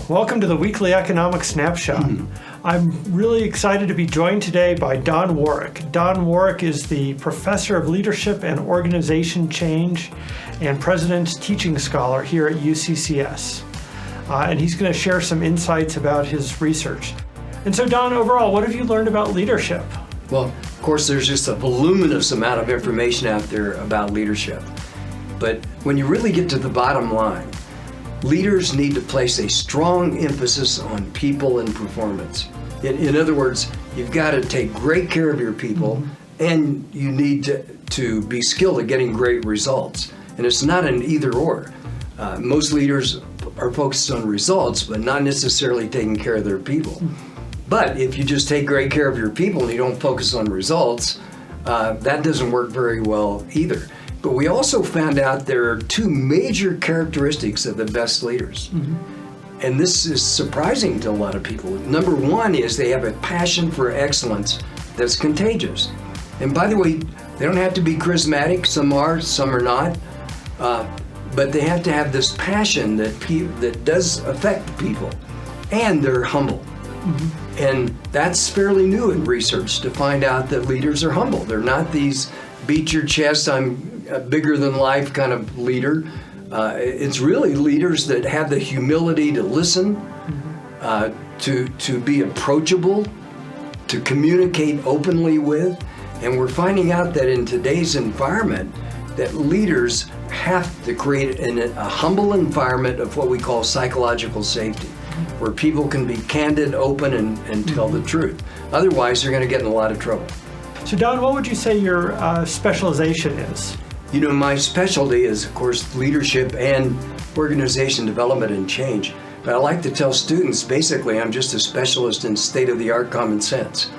welcome to the Weekly Economic Snapshot. I'm really excited to be joined today by Don Warrick. Don Warrick is the Professor of Leadership and Organization Change and President's Teaching Scholar here at UCCS. And he's going to share some insights about his research. And so, Don, overall, what have you learned about leadership? Well, of course, there's just a voluminous amount of information out there about leadership. But when you really get to the bottom line, leaders need to place a strong emphasis on people and performance. In other words, you've got to take great care of your people, and you need to be skilled at getting great results. And it's not an either or. Most leaders are focused on results, but not necessarily taking care of their people. But if you just take great care of your people and you don't focus on results, that doesn't work very well either. But we also found out there are two major characteristics of the best leaders. And this is surprising to a lot of people. Number one is they have a passion for excellence that's contagious. And by the way, they don't have to be charismatic. Some are, some are not. But they have to have this passion that does affect people. And they're humble. And that's fairly new in research to find out that leaders are humble. They're not these beat your chest, I'm a bigger than life kind of leader. It's really leaders that have the humility to listen, to be approachable, to communicate openly with. And we're finding out that in today's environment, that leaders have to create a humble environment of what we call psychological safety, where people can be candid, open, and tell the truth. Otherwise, they're going to get in a lot of trouble. So, Don, what would you say your specialization is? You know, my specialty is, of course, leadership and organization development and change. But I like to tell students, basically, I'm just a specialist in state-of-the-art common sense.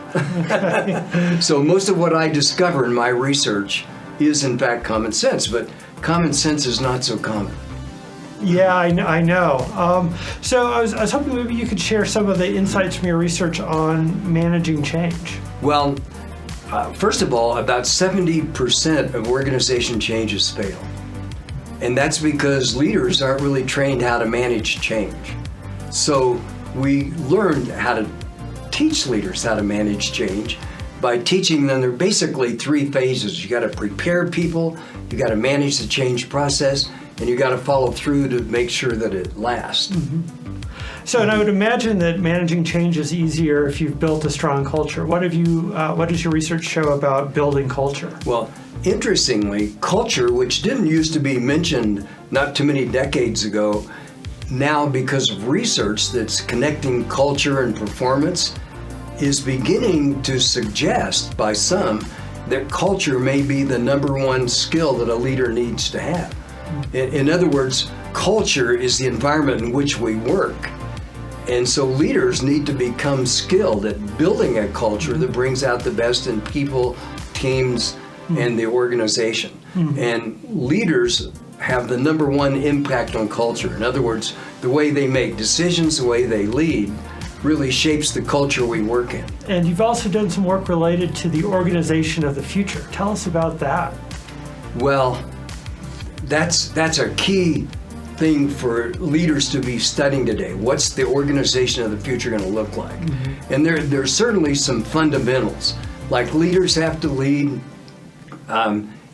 So most of what I discover in my research is, in fact, common sense. But common sense is not so common. Yeah, I know. So I was hoping maybe you could share some of the insights from your research on managing change. Well, first of all, about 70% of organization changes fail. And that's because leaders aren't really trained how to manage change. So we learned how to teach leaders how to manage change by teaching them there are basically three phases. You got to prepare people, you got to manage the change process, and you got to follow through to make sure that it lasts. So, and I would imagine that managing change is easier if you've built a strong culture. What does your research show about building culture? Well, interestingly, culture, which didn't used to be mentioned not too many decades ago, now because of research that's connecting culture and performance, is beginning to suggest by some that culture may be the number one skill that a leader needs to have. In other words, culture is the environment in which we work. And so leaders need to become skilled at building a culture that brings out the best in people, teams, and the organization. And leaders have the number one impact on culture. In other words, the way they make decisions, the way they lead, really shapes the culture we work in. And you've also done some work related to the organization of the future. Tell us about that. Well, that's a key thing for leaders to be studying today. What's the organization of the future going to look like? And there's certainly some fundamentals. Like leaders have to lead.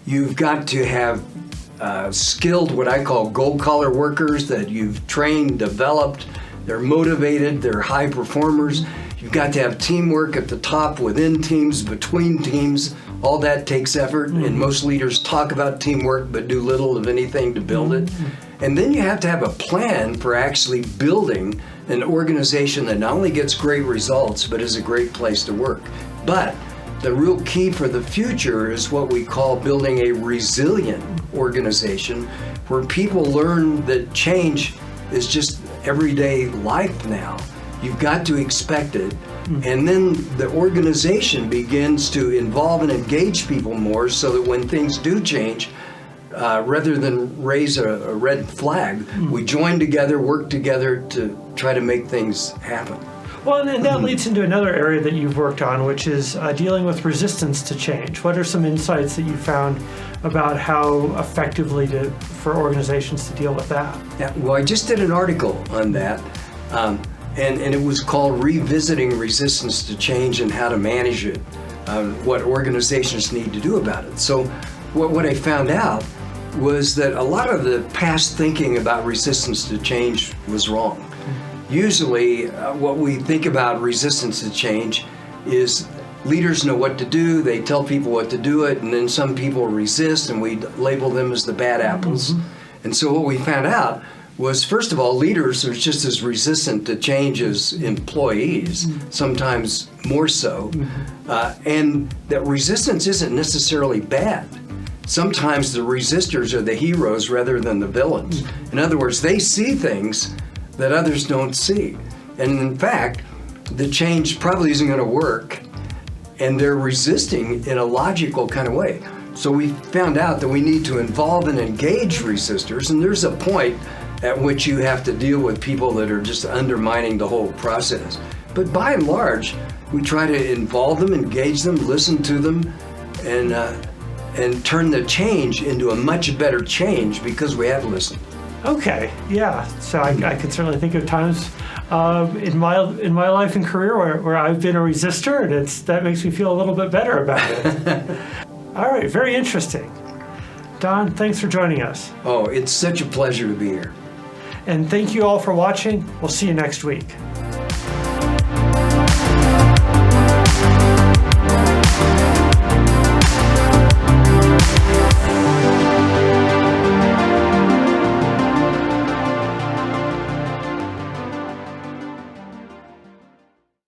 You've got to have skilled, what I call gold collar workers that you've trained, developed. They're motivated, they're high performers. You've got to have teamwork at the top, within teams, between teams. All that takes effort, and most leaders talk about teamwork but do little of anything to build it. And then you have to have a plan for actually building an organization that not only gets great results, but is a great place to work. But the real key for the future is what we call building a resilient organization, where people learn that change is just everyday life now. You've got to expect it. And then the organization begins to involve and engage people more so that when things do change, rather than raise a red flag, we join together, work together to try to make things happen. Well, and that leads into another area that you've worked on, which is dealing with resistance to change. What are some insights that you found about how effectively for organizations to deal with that? Yeah, well, I just did an article on that. And it was called Revisiting Resistance to Change and How to Manage It, what organizations need to do about it. So what I found out was that a lot of the past thinking about resistance to change was wrong. Usually what we think about resistance to change is leaders know what to do, they tell people what to do it, and then some people resist and we label them as the bad apples. And so what we found out was, first of all, leaders are just as resistant to change as employees, sometimes more so, and that resistance isn't necessarily bad. Sometimes the resistors are the heroes rather than the villains. In other words, they see things that others don't see. And in fact, the change probably isn't going to work, and they're resisting in a logical kind of way. So we found out that we need to involve and engage resistors, and there's a point at which you have to deal with people that are just undermining the whole process. But by and large, we try to involve them, engage them, listen to them, and turn the change into a much better change because we have listened. Okay, yeah. So I can certainly think of times in my life and career where I've been a resistor, and that makes me feel a little bit better about it. All right, very interesting. Don, thanks for joining us. Oh, it's such a pleasure to be here. And thank you all for watching. We'll see you next week.